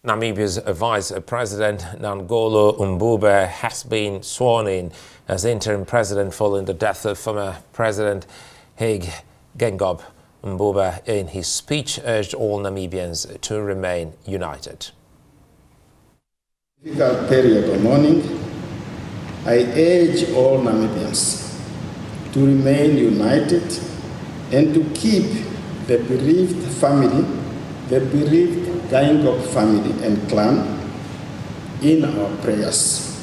Namibia's Vice President Nangolo Mbube has been sworn in as interim president following the death of former President Hage Geingob. Mbube, in his speech, urged all Namibians to remain united. Difficult period of mourning, I urge all Namibians to remain united and to keep the bereaved family, the bereaved Geingob family and clan in our prayers.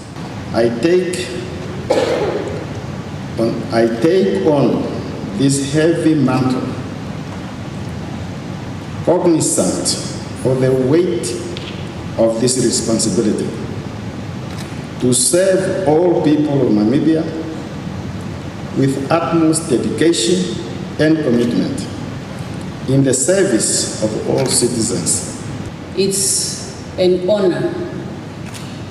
I take on this heavy mantle, cognizant of the weight of this responsibility, to serve all people of Namibia with utmost dedication and commitment in the service of all citizens. It's an honor,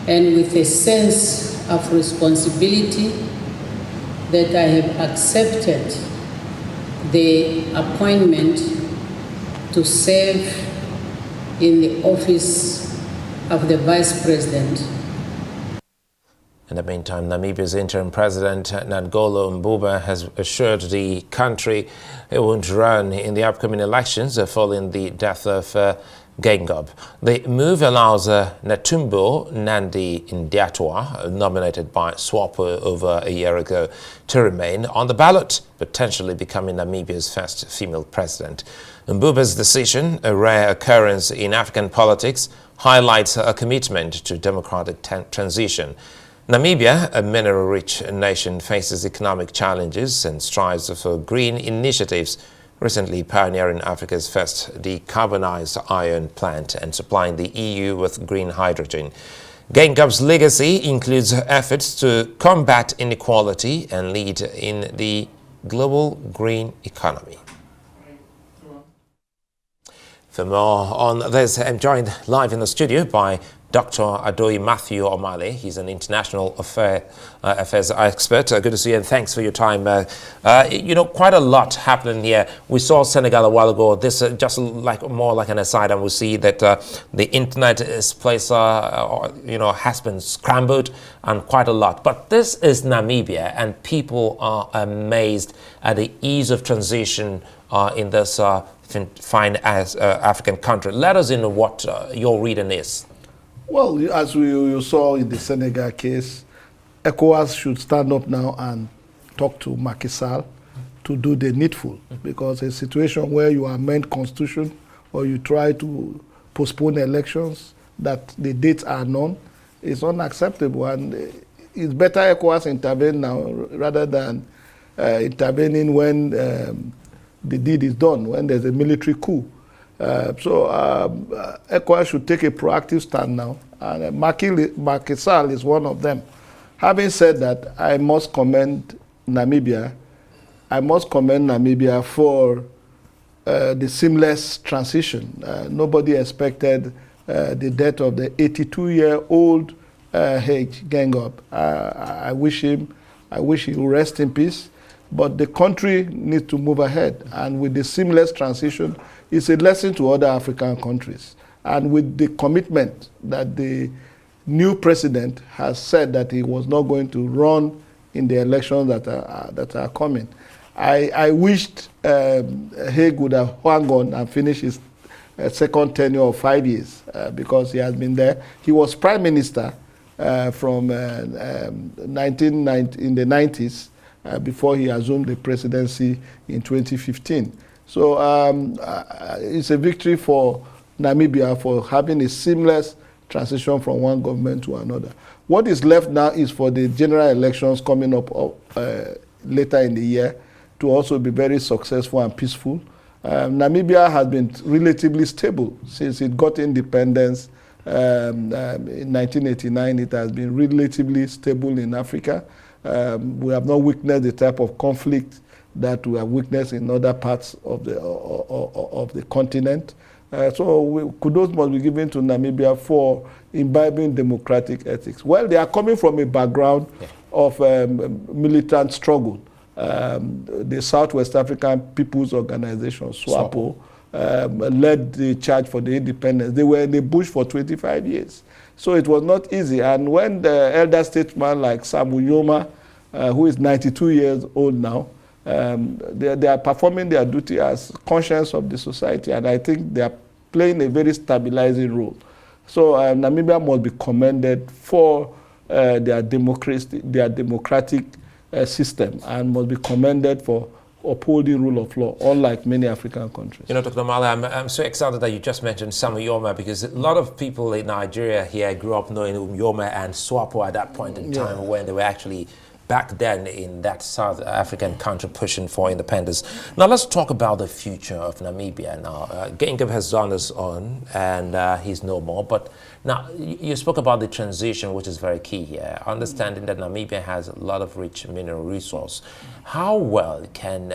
and with a sense of responsibility, that I have accepted the appointment to serve in the office of the Vice President. In the meantime, Namibia's interim president, Nangolo Mbube, has assured the country it won't run in the upcoming elections following the death of Geingob. The move allows Netumbo Nandi Ndaitwah, nominated by SWAPO over a year ago, to remain on the ballot, potentially becoming Namibia's first female president. Mbube's decision, a rare occurrence in African politics, highlights a commitment to democratic transition. Namibia, a mineral-rich nation, faces economic challenges and strives for green initiatives, recently pioneering Africa's first decarbonized iron plant and supplying the EU with green hydrogen. Geingob's legacy includes efforts to combat inequality and lead in the global green economy. For more on this, I'm joined live in the studio by Dr. Adoyi Matthew Omale. He's an international affairs expert. Good to see you, and thanks for your time. Quite a lot happening here. We saw Senegal a while ago. This just more like an aside, and we see that the internet is has been scrambled and quite a lot. But this is Namibia, and people are amazed at the ease of transition in this fine African country. Let us know what your reading is. Well, as you saw in the Senegal case, ECOWAS should stand up now and talk to Macky Sall to do the needful, because a situation where you amend constitution or you try to postpone elections that the dates are known is unacceptable, and it's better ECOWAS intervene now rather than intervening when the deed is done, when there's a military coup. ECOWAS should take a proactive stand now, and Macky Sall is one of them. Having said that, I must commend Namibia. I must commend Namibia for the seamless transition. Nobody expected the death of the 82-year-old Hage Geingob. I wish he will rest in peace. But the country needs to move ahead, and with the seamless transition, it's a lesson to other African countries. And with the commitment that the new president has said that he was not going to run in the elections that are coming, I wished Hague would have hung on and finished his second tenure of 5 years because he has been there. He was prime minister from 1990 in the 90s. Before he assumed the presidency in 2015. So it's a victory for Namibia for having a seamless transition from one government to another. What is left now is for the general elections coming up later in the year to also be very successful and peaceful. Namibia has been relatively stable since it got independence. In 1989, it has been relatively stable in Africa. We have not witnessed the type of conflict that we have witnessed in other parts of the continent. So kudos must be given to Namibia for imbibing democratic ethics. Well, they are coming from a background of militant struggle. The Southwest African People's Organization, SWAPO, led the charge for the independence. They were in the bush for 25 years. So it was not easy. And when the elder statesman like Sam Uyoma, who is 92 years old now, they are performing their duty as conscience of the society, and I think they are playing a very stabilizing role. So Namibia must be commended for their democratic system, and must be commended for upholding rule of law, unlike many African countries. You know, Dr. Omale, I'm so excited that you just mentioned Sam Uyoma, because a lot of people in Nigeria here grew up knowing Uyoma and SWAPO at that point in time, when they were actually back then in that South African country pushing for independence. Now let's talk about the future of Namibia now. Geingob has done us on, and he's no more. But now you spoke about the transition, which is very key here, understanding that Namibia has a lot of rich mineral resource. How well can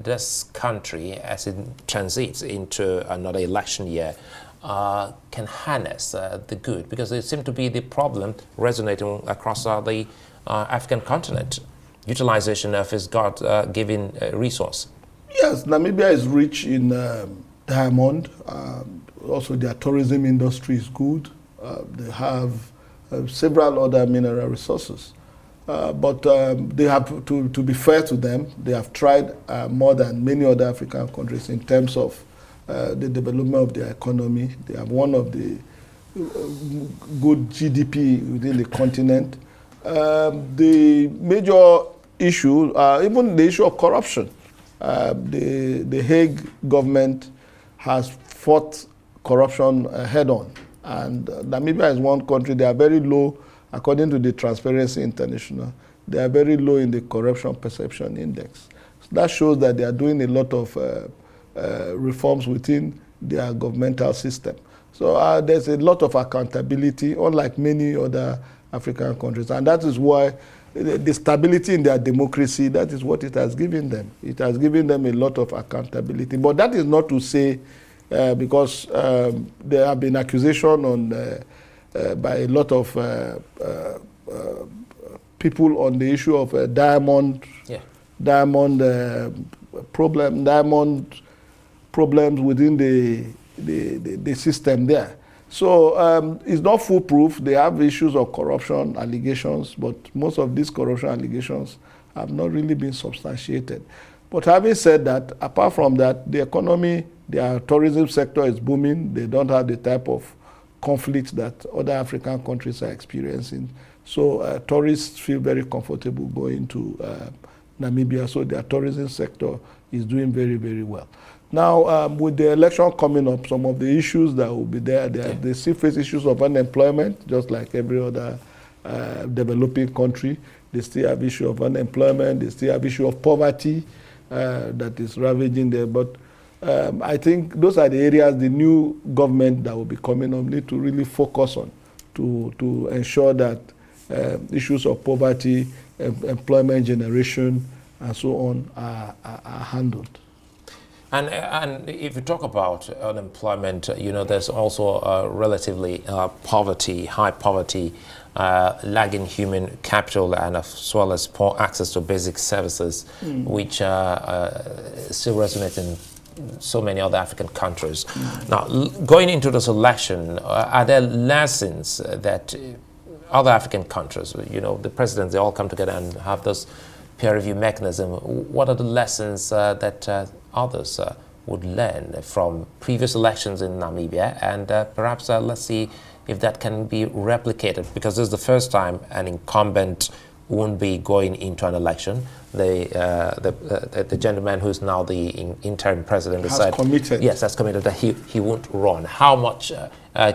this country, as it transits into another election year, can harness the good? Because it seems to be the problem resonating across the African continent, utilization of its God-given resource. Yes, Namibia is rich in diamond. Also, their tourism industry is good. They have several other mineral resources. But they have to be fair to them, they have tried more than many other African countries in terms of the development of their economy. They have one of the good GDP within the continent. The major issue, even the issue of corruption. The Hague government has fought corruption head on. And Namibia is one country, they are very low, according to the Transparency International, they are very low in the corruption perception index. So that shows that they are doing a lot of reforms within their governmental system. So there's a lot of accountability, unlike many other African countries. And that is why the stability in their democracy, that is what it has given them. It has given them a lot of accountability. But that is not to say, because there have been accusations on by a lot of people on the issue of diamond problems within the system there. So it's not foolproof. They have issues of corruption allegations, but most of these corruption allegations have not really been substantiated. But having said that, apart from that, the economy, their tourism sector is booming. They don't have the type of conflict that other African countries are experiencing. So tourists feel very comfortable going to Namibia. So their tourism sector is doing very, very well. Now, with the election coming up, some of the issues that will be there, they still face issues of unemployment, just like every other developing country. They still have issue of unemployment. They still have issue of poverty that is ravaging there. But I think those are the areas the new government that will be coming up need to really focus on to ensure that issues of poverty, employment generation, and so on are handled. And if you talk about unemployment, you know, there's also relatively high poverty, lagging human capital, and as well as poor access to basic services, which still resonate in so many other African countries. Now, going into this election, are there lessons that other African countries, you know, the presidents, they all come together and have this peer review mechanism? What are the lessons that others would learn from previous elections in Namibia, and perhaps let's see if that can be replicated, because this is the first time an incumbent won't be going into an election. The gentleman who's now the interim president has committed. Yes, has committed that he won't run. How much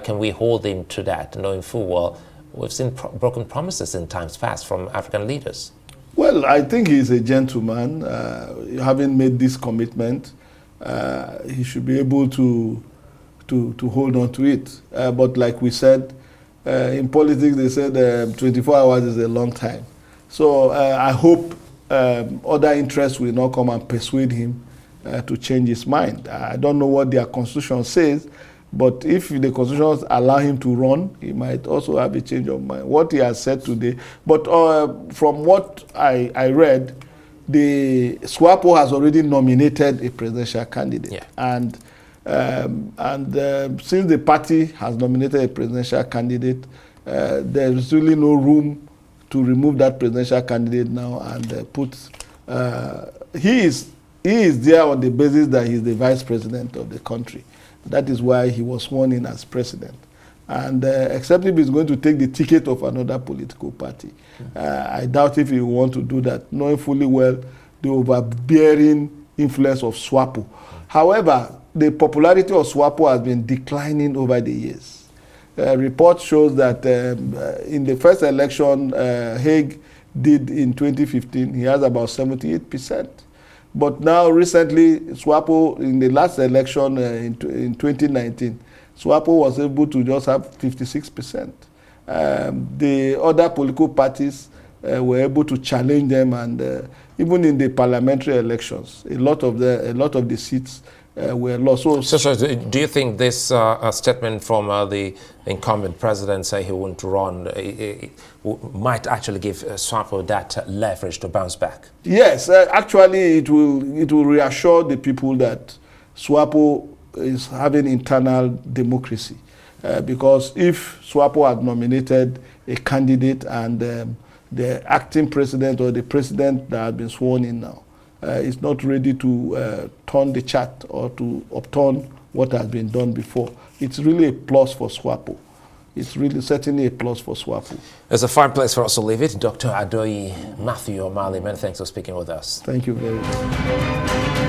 can we hold him to that, knowing full well we've seen broken promises in times past from African leaders? Well, I think he's a gentleman. Having made this commitment, he should be able to hold on to it. But like we said, in politics, they said 24 hours is a long time. So I hope other interests will not come and persuade him to change his mind. I don't know what their constitution says, but if the constitution allow him to run, he might also have a change of mind. What he has said today, but from what I read, the SWAPO has already nominated a presidential candidate, and Since the party has nominated a presidential candidate, there is really no room to remove that presidential candidate now and put. He is there on the basis that he is the vice president of the country. That is why he was sworn in as president. And except if he's going to take the ticket of another political party, I doubt if he will want to do that, knowing fully well the overbearing influence of SWAPO. However, the popularity of SWAPO has been declining over the years. Report shows that in the first election Hague did in 2015, he has about 78%. But now recently, SWAPO, in the last election in 2019, SWAPO was able to just have 56%. The other political parties were able to challenge them, and even in the parliamentary elections, a lot of the seats were lost. So do you think this statement from the incumbent president, say he won't run, might actually give SWAPO that leverage to bounce back? Yes, actually it will reassure the people that SWAPO is having internal democracy. Because if SWAPO had nominated a candidate and the acting president or the president that has been sworn in now is not ready to turn the chart or to upturn what has been done before, it's really a plus for SWAPO. It's really certainly a plus for SWAPO. It's a fine place for us to leave it. Dr. Adoyi Matthew Omale, many thanks for speaking with us. Thank you very much.